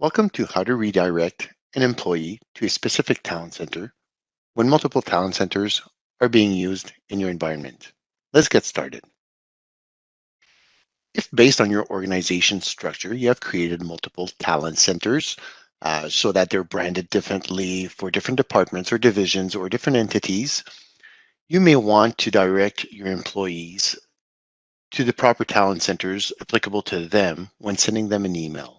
Welcome to how to redirect an employee to a specific talent center when multiple talent centers are being used in your environment. Let's get started. If based on your organization structure, you have created multiple talent centers so that they're branded differently for different departments or divisions or different entities, you may want to direct your employees to the proper talent centers applicable to them when sending them an email.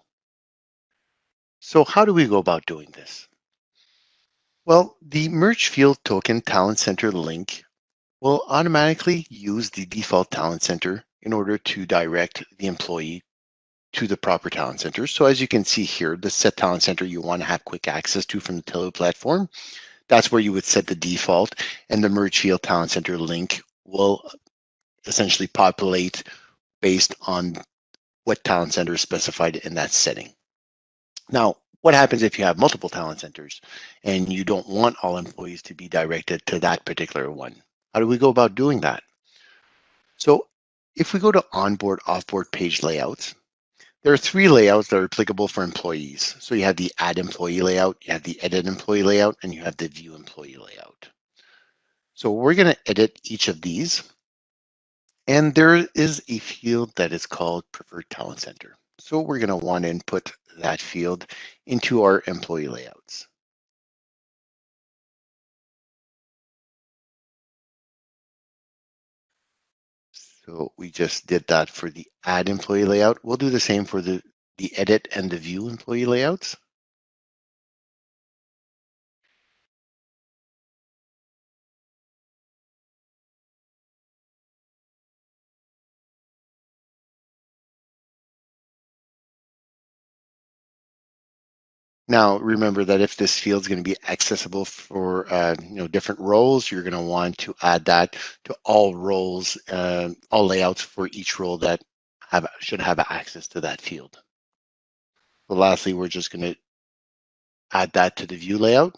So how do we go about doing this? Well, the merge field token talent center link will automatically use the default talent center in order to direct the employee to the proper talent center. So as you can see here, the set talent center you want to have quick access to from the Taleo platform, that's where you would set the default, and the merge field talent center link will essentially populate based on what talent center is specified in that setting. Now, what happens if you have multiple talent centers and you don't want all employees to be directed to that particular one? How do we go about doing that? So if we go to onboard, offboard page layouts, there are three layouts that are applicable for employees. So you have the add employee layout, you have the edit employee layout, and you have the view employee layout. So we're going to edit each of these. And there is a field that is called preferred talent center. So we're going to want to input that field into our employee layouts. So we just did that for the add employee layout. We'll do the same for the edit and the view employee layouts. Now, remember that if this field is going to be accessible for different roles, you're going to want to add that to all roles, all layouts for each role that should have access to that field. So lastly, we're just going to add that to the view layout.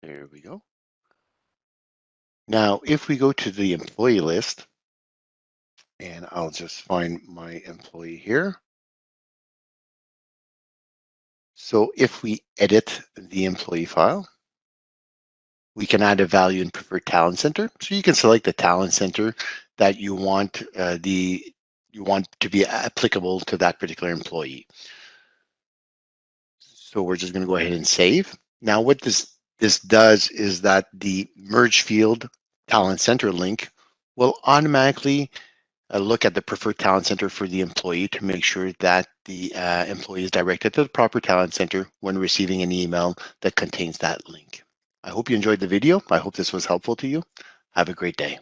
There we go. Now, if we go to the employee list, and I'll just find my employee here. So if we edit the employee file, we can add a value in preferred talent center. So you can select the talent center that you want to be applicable to that particular employee. So we're just going to go ahead and save. Now what this does is that the merge field talent center link will automatically look at the preferred talent center for the employee to make sure that the employee is directed to the proper talent center when receiving an email that contains that link. I hope you enjoyed the video. I hope this was helpful to you. Have a great day.